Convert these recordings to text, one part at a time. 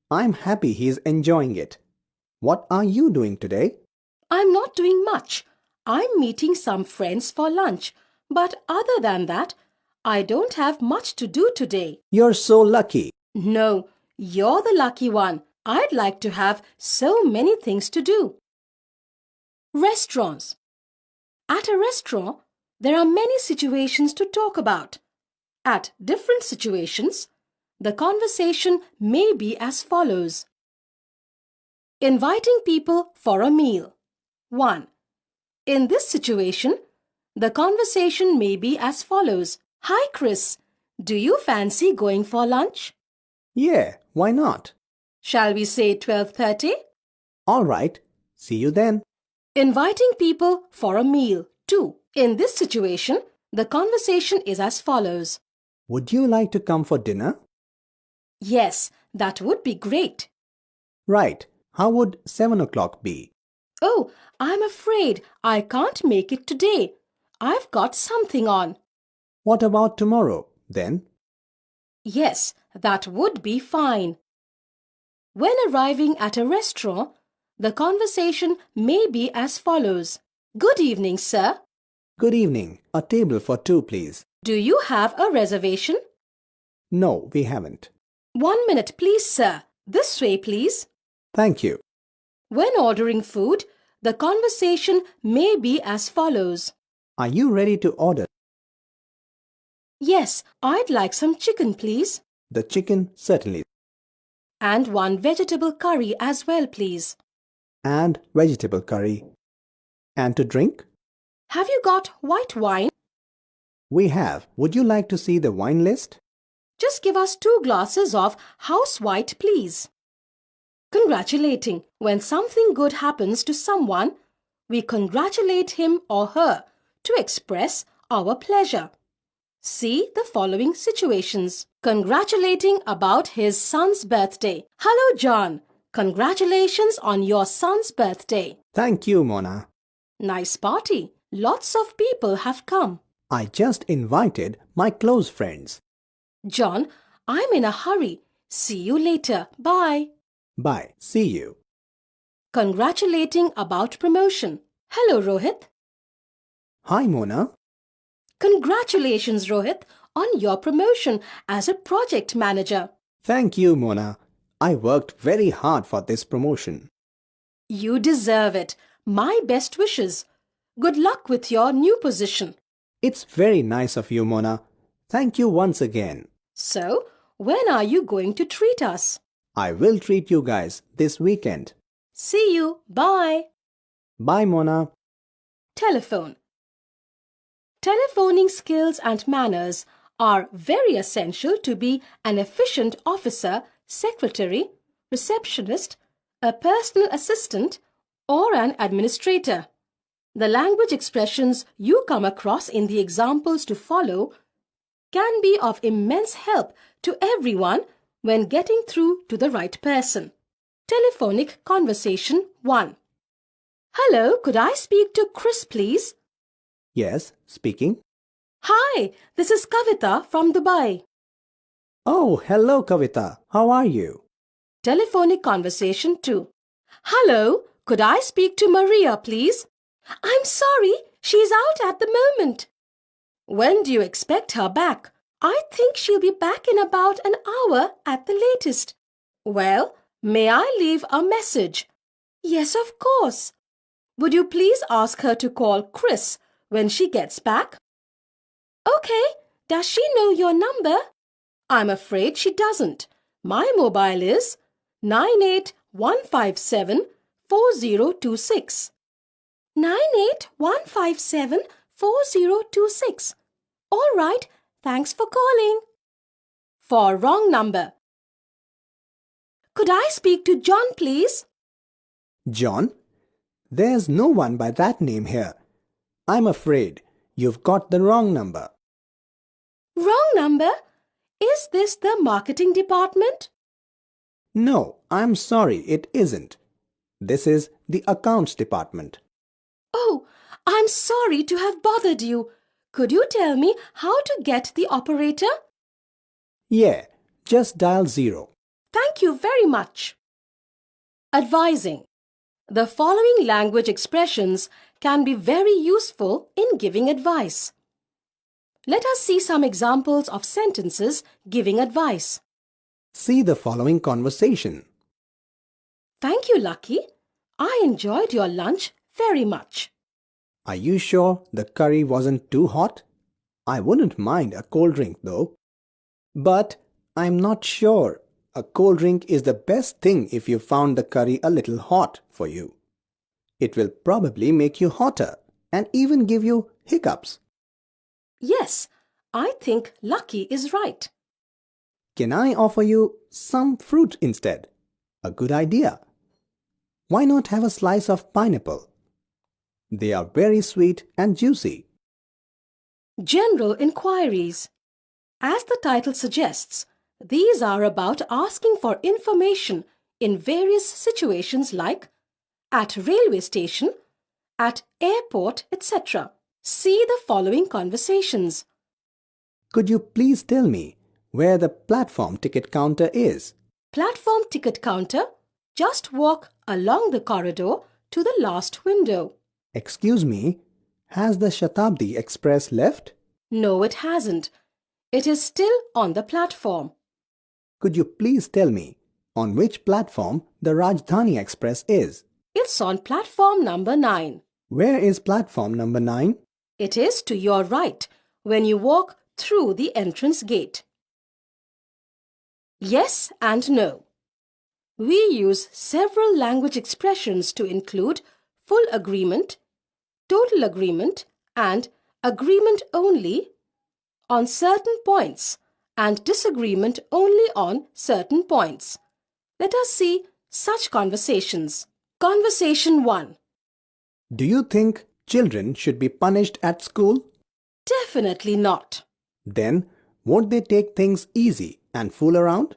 I'm happy he's enjoying it. What are you doing today? I'm not doing much. I'm meeting some friends for lunch. But other than that, I don't have much to do today. You're so lucky. No, you're the lucky one. I'd like to have so many things to do. Restaurants. At a restaurant, there are many situations to talk about. At different situations, the conversation may be as follows. Inviting people for a meal. 1. In this situation, the conversation may be as follows. Hi Chris, do you fancy going for lunch? Yeah, why not? Shall we say 12:30? All right. See you then. Inviting people for a meal. 2. In this situation, the conversation is as follows. Would you like to come for dinner? Yes, that would be great. Right. How would 7 o'clock be? Oh, I'm afraid I can't make it today. I've got something on. What about tomorrow, then? Yes, that would be fine. When arriving at a restaurant, the conversation may be as follows. Good evening, sir. Good evening. A table for 2, please. Do you have a reservation? No, we haven't. 1 minute, please, sir. This way, please. Thank you. When ordering food, the conversation may be as follows. Are you ready to order? Yes, I'd like some chicken, please. The chicken, certainly. And 1 vegetable curry as well, please. And vegetable curry. And to drink? Have you got white wine? We have. Would you like to see the wine list? Just give us 2 glasses of house white, please. Congratulating. When something good happens to someone, we congratulate him or her to express our pleasure. See the following situations. Congratulating about his son's birthday. Hello, John. Congratulations on your son's birthday. Thank you, Mona. Nice party. Lots of people have come. I just invited my close friends. John, I'm in a hurry. See you later. Bye. Bye. See you. Congratulating about promotion. Hello, Rohit. Hi, Mona. Congratulations, Rohit, on your promotion as a project manager. Thank you, Mona. I worked very hard for this promotion. You deserve it. My best wishes. Good luck with your new position. It's very nice of you, Mona. Thank you once again. So, when are you going to treat us? I will treat you guys this weekend. See you. Bye. Bye, Mona. Telephone. Telephoning skills and manners are very essential to be an efficient officer, secretary, receptionist, a personal assistant, or an administrator. The language expressions you come across in the examples to follow can be of immense help to everyone when getting through to the right person. Telephonic conversation 1. Hello, could I speak to Chris, please? Yes, speaking. Hi, this is Kavita from Dubai. Oh, hello, Kavita. How are you? Telephonic conversation 2. Hello, could I speak to Maria, please? I'm sorry, she's out at the moment. When do you expect her back? I think she'll be back in about an hour at the latest. Well, may I leave a message? Yes, of course. Would you please ask her to call Chris when she gets back? Okay, does she know your number? I'm afraid she doesn't. My mobile is 981574026. 981574026. All right, thanks for calling. For wrong number. Could I speak to John, please? John? There's no one by that name here. I'm afraid you've got the wrong number. Wrong number? Is this the marketing department? No, I'm sorry, it isn't. This is the accounts department. Oh, I'm sorry to have bothered you. Could you tell me how to get the operator? Yeah, just dial 0. Thank you very much. Advising. The following language expressions can be very useful in giving advice. Let us see some examples of sentences giving advice. See the following conversation. Thank you, Lucky. I enjoyed your lunch very much. Are you sure the curry wasn't too hot? I wouldn't mind a cold drink though. But I'm not sure. A cold drink is the best thing if you found the curry a little hot for you. It will probably make you hotter and even give you hiccups. Yes, I think Lucky is right. Can I offer you some fruit instead? A good idea. Why not have a slice of pineapple? They are very sweet and juicy. General inquiries. As the title suggests, these are about asking for information in various situations like at railway station, at airport, etc. See the following conversations. Could you please tell me where the platform ticket counter is? Platform ticket counter. Just walk along the corridor to the last window. Excuse me, has the Shatabdi Express left? No, it hasn't. It is still on the platform. Could you please tell me on which platform the Rajdhani Express is? It's on platform number 9. Where is platform number 9? It is to your right when you walk through the entrance gate. Yes and no. We use several language expressions to include full agreement, total agreement, and agreement only on certain points and disagreement only on certain points. Let us see such conversations. Conversation 1. Do you think children should be punished at school? Definitely not. Then won't they take things easy and fool around?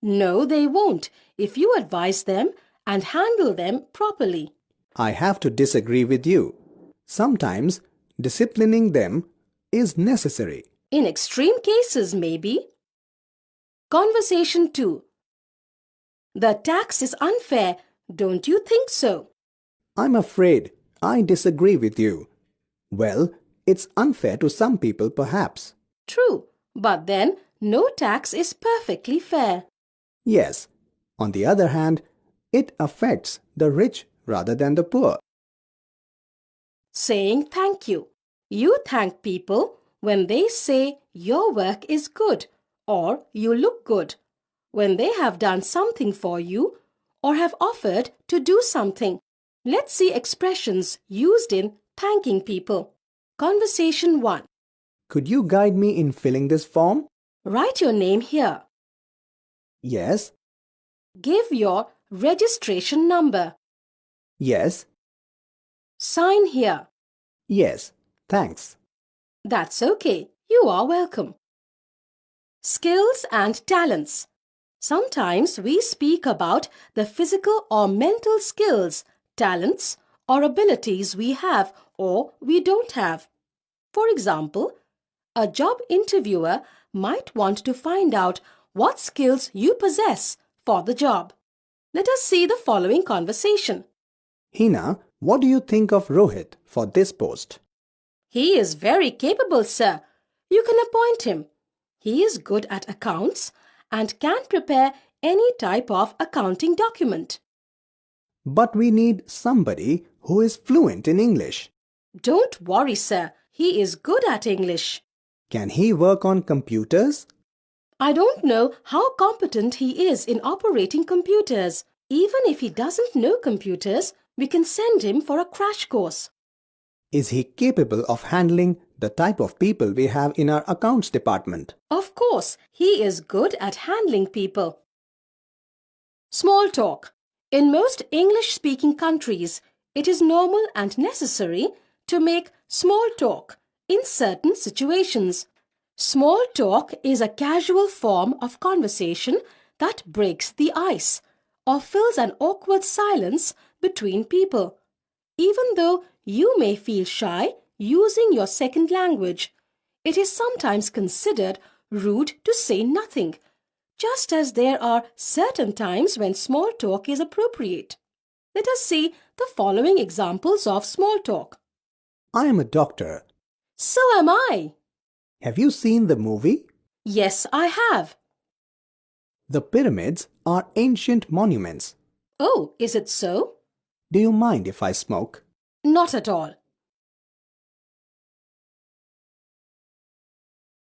No, they won't if you advise them and handle them properly. I have to disagree with you. Sometimes disciplining them is necessary. In extreme cases, maybe. Conversation 2. The tax is unfair, don't you think so? I'm afraid I disagree with you. Well, it's unfair to some people perhaps. True, but then no tax is perfectly fair. Yes, on the other hand, it affects the rich rather than the poor. Saying thank you. You thank people when they say your work is good or you look good, when they have done something for you or have offered to do something. Let's see expressions used in thanking people. Conversation 1. Could you guide me in filling this form? Write your name here. Yes. Give your registration number. Yes. Sign here. Yes. Thanks. That's okay. You are welcome. Skills and talents. Sometimes we speak about the physical or mental skills, talents, or abilities we have or we don't have. For example, a job interviewer might want to find out what skills you possess for the job. Let us see the following conversation. Hina, what do you think of Rohit for this post? He is very capable, sir. You can appoint him. He is good at accounts and can prepare any type of accounting document. But we need somebody who is fluent in English. Don't worry, sir. He is good at English. Can he work on computers? I don't know how competent he is in operating computers. Even if he doesn't know computers, we can send him for a crash course. Is he capable of handling the type of people we have in our accounts department? Of course, he is good at handling people. Small talk. In most English-speaking countries, it is normal and necessary to make small talk in certain situations. Small talk is a casual form of conversation that breaks the ice or fills an awkward silence between people. Even though you may feel shy using your second language, it is sometimes considered rude to say nothing, just as there are certain times when small talk is appropriate. Let us see the following examples of small talk. I am a doctor. So am I. Have you seen the movie? Yes, I have. The pyramids are ancient monuments. Oh, is it so? Do you mind if I smoke? Not at all.